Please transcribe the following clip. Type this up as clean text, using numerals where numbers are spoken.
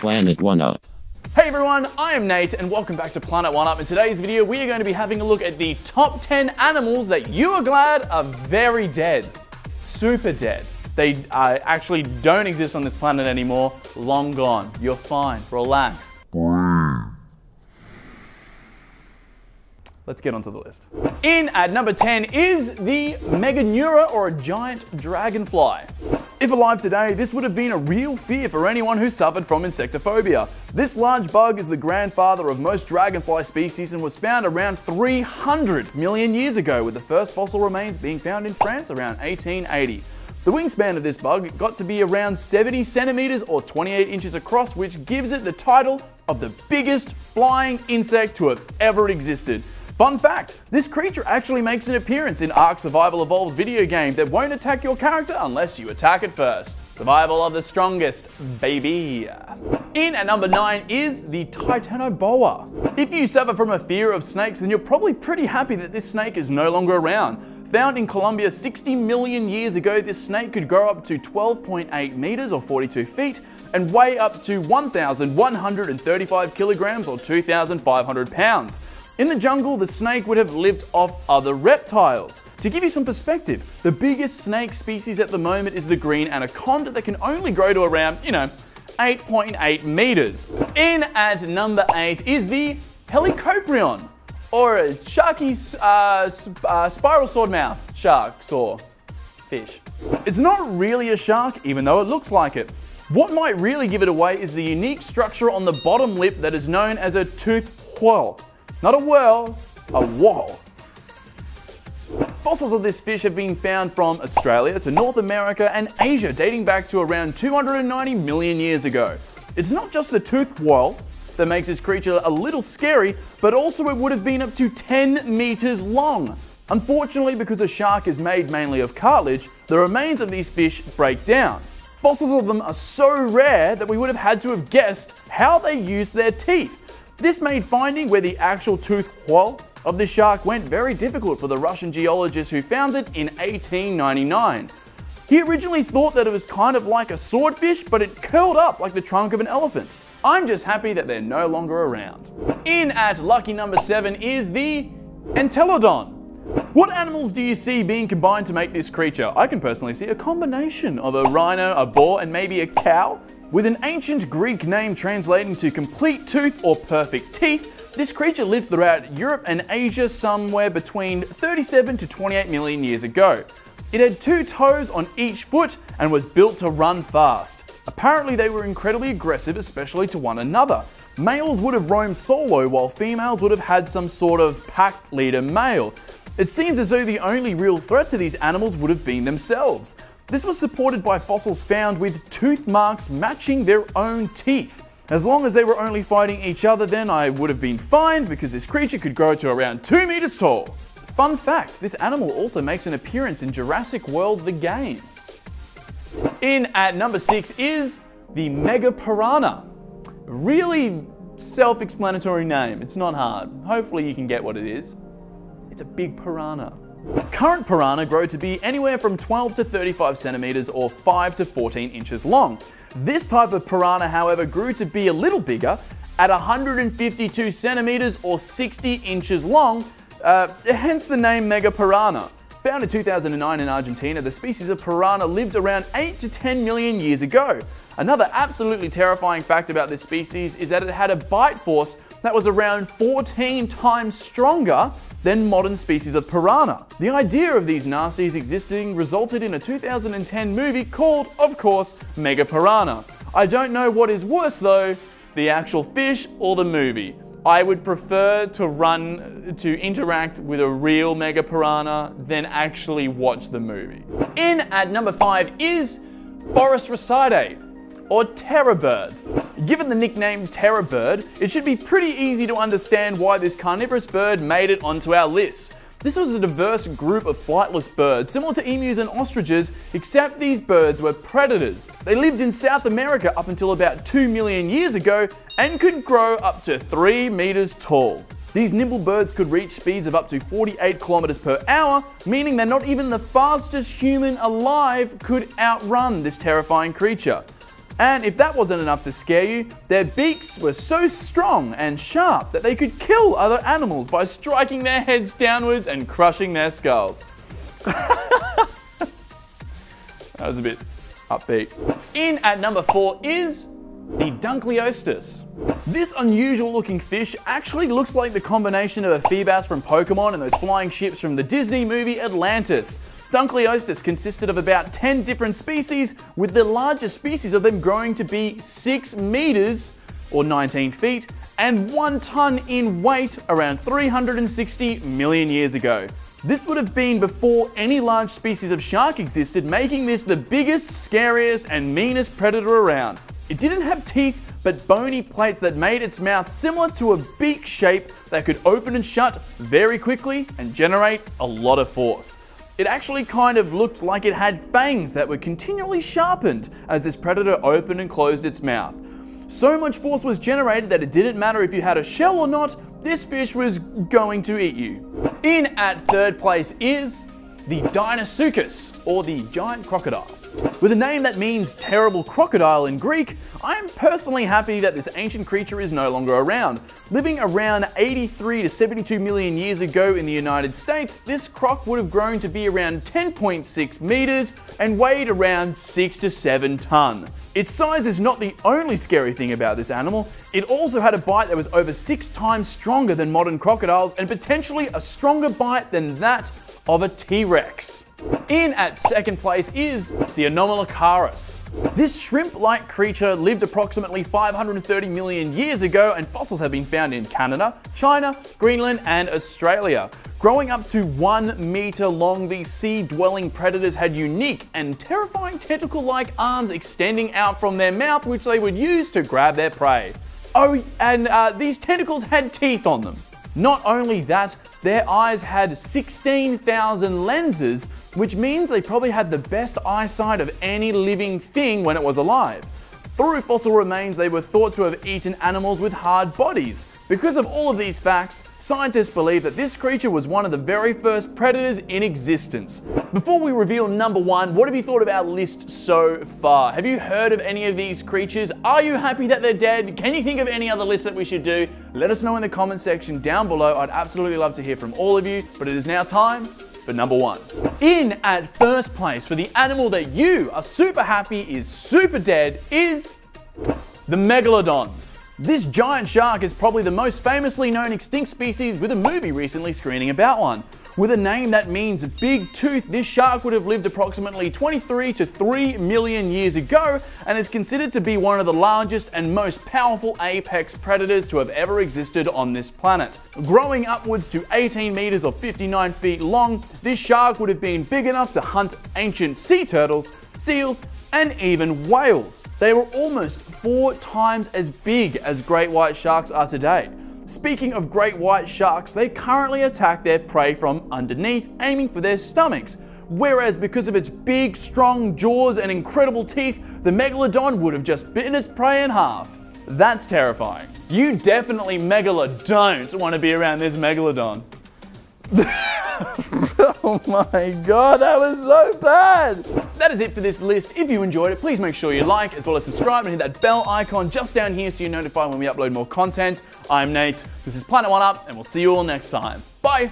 Planet 1UP. Hey everyone, I am Nate and welcome back to Planet 1UP. In today's video, we are going to be having a look at the top 10 animals that you are glad are very dead. Super dead. They actually don't exist on this planet anymore. Long gone. You're fine. Relax. Let's get onto the list. In at number 10 is the Meganeura, or a giant dragonfly. If alive today, this would have been a real fear for anyone who suffered from insectophobia. This large bug is the grandfather of most dragonfly species and was found around 300 million years ago, with the first fossil remains being found in France around 1880. The wingspan of this bug got to be around 70 centimeters or 28 inches across, which gives it the title of the biggest flying insect to have ever existed. Fun fact, this creature actually makes an appearance in Ark Survival Evolved video game that won't attack your character unless you attack it first. Survival of the strongest, baby. In at number 9 is the Titanoboa. If you suffer from a fear of snakes, then you're probably pretty happy that this snake is no longer around. Found in Colombia 60 million years ago, this snake could grow up to 12.8 meters or 42 feet and weigh up to 1,135 kilograms or 2,500 pounds. In the jungle, the snake would have lived off other reptiles. To give you some perspective, the biggest snake species at the moment is the green anaconda that can only grow to around, 8.8 meters. In at number 8 is the Helicoprion, or a sharky spiral sword mouth shark saw fish. It's not really a shark, even though it looks like it. What might really give it away is the unique structure on the bottom lip that is known as a tooth whorl. Not a whirl, a whorl. Fossils of this fish have been found from Australia to North America and Asia, dating back to around 290 million years ago. It's not just the tooth whorl that makes this creature a little scary, but also it would have been up to 10 meters long. Unfortunately, because a shark is made mainly of cartilage, the remains of these fish break down. Fossils of them are so rare that we would have had to have guessed how they used their teeth. This made finding where the actual tooth whorl of the shark went very difficult for the Russian geologist who found it in 1899. He originally thought that it was kind of like a swordfish, but it curled up like the trunk of an elephant. I'm just happy that they're no longer around. In at lucky number 7 is the Entelodon. What animals do you see being combined to make this creature? I can personally see a combination of a rhino, a boar, and maybe a cow. With an ancient Greek name translating to complete tooth or perfect teeth, this creature lived throughout Europe and Asia somewhere between 37 to 28 million years ago. It had 2 toes on each foot and was built to run fast. Apparently they were incredibly aggressive, especially to one another. Males would have roamed solo, while females would have had some sort of pack leader male. It seems as though the only real threat to these animals would have been themselves. This was supported by fossils found with tooth marks matching their own teeth. As long as they were only fighting each other, then I would have been fine, because this creature could grow to around 2 meters tall. Fun fact, this animal also makes an appearance in Jurassic World the game. In at number 6 is the Piranha. Really self-explanatory name, it's not hard. Hopefully you can get what it is. It's a big piranha. Current piranha grow to be anywhere from 12 to 35 centimeters or 5 to 14 inches long. This type of piranha, however, grew to be a little bigger at 152 centimeters or 60 inches long, hence the name Piranha. Found in 2009 in Argentina, the species of piranha lived around 8 to 10 million years ago. Another absolutely terrifying fact about this species is that it had a bite force that was around 14 times stronger than modern species of piranha. The idea of these nasties existing resulted in a 2010 movie called, of course, Piranha. I don't know what is worse though, the actual fish or the movie. I would prefer to interact with a real Piranha than actually watch the movie. In at number 5 is Velociraptor, or Terabird. Given the nickname Terabird, it should be pretty easy to understand why this carnivorous bird made it onto our list. This was a diverse group of flightless birds, similar to emus and ostriches, except these birds were predators. They lived in South America up until about 2 million years ago and could grow up to 3 meters tall. These nimble birds could reach speeds of up to 48 kilometers per hour, meaning that not even the fastest human alive could outrun this terrifying creature. And if that wasn't enough to scare you, their beaks were so strong and sharp that they could kill other animals by striking their heads downwards and crushing their skulls. That was a bit upbeat. In at number 4 is the Dunkleosteus. This unusual looking fish actually looks like the combination of a Feebas from Pokemon and those flying ships from the Disney movie Atlantis. Dunkleosteus consisted of about 10 different species, with the largest species of them growing to be 6 meters or 19 feet and 1 ton in weight around 360 million years ago. This would have been before any large species of shark existed, making this the biggest, scariest and meanest predator around. It didn't have teeth, but bony plates that made its mouth similar to a beak shape that could open and shut very quickly and generate a lot of force. It actually kind of looked like it had fangs that were continually sharpened as this predator opened and closed its mouth. So much force was generated that it didn't matter if you had a shell or not, this fish was going to eat you. In at 3rd place is the Deinosuchus, or the giant crocodile. With a name that means terrible crocodile in Greek, I am personally happy that this ancient creature is no longer around. Living around 83 to 72 million years ago in the United States, this croc would have grown to be around 10.6 meters and weighed around 6 to 7 ton. Its size is not the only scary thing about this animal. It also had a bite that was over 6 times stronger than modern crocodiles and potentially a stronger bite than that of a T-Rex. In at 2nd place is the Anomalocaris. This shrimp-like creature lived approximately 530 million years ago, and fossils have been found in Canada, China, Greenland and Australia. Growing up to 1 meter long, these sea-dwelling predators had unique and terrifying tentacle-like arms extending out from their mouth, which they would use to grab their prey. Oh, and these tentacles had teeth on them. Not only that, their eyes had 16,000 lenses, which means they probably had the best eyesight of any living thing when it was alive. Through fossil remains, they were thought to have eaten animals with hard bodies. Because of all of these facts, scientists believe that this creature was one of the very first predators in existence. Before we reveal number 1, what have you thought of our list so far? Have you heard of any of these creatures? Are you happy that they're dead? Can you think of any other lists that we should do? Let us know in the comment section down below. I'd absolutely love to hear from all of you, but it is now time for number 1. In at 1st place for the animal that you are super happy is super dead is the Megalodon. This giant shark is probably the most famously known extinct species, with a movie recently screening about one. With a name that means big tooth, this shark would have lived approximately 23 to 3 million years ago and is considered to be one of the largest and most powerful apex predators to have ever existed on this planet. Growing upwards to 18 meters or 59 feet long, this shark would have been big enough to hunt ancient sea turtles, seals, and even whales. They were almost 4 times as big as great white sharks are today. Speaking of great white sharks, they currently attack their prey from underneath, aiming for their stomachs. Whereas because of its big, strong jaws and incredible teeth, the Megalodon would have just bitten its prey in half. That's terrifying. You definitely don't want to be around this Megalodon. Oh my god, that was so bad! That is it for this list. If you enjoyed it, please make sure you like, as well as subscribe and hit that bell icon just down here so you're notified when we upload more content. I'm Nate, this is Planet 1UP, and we'll see you all next time. Bye!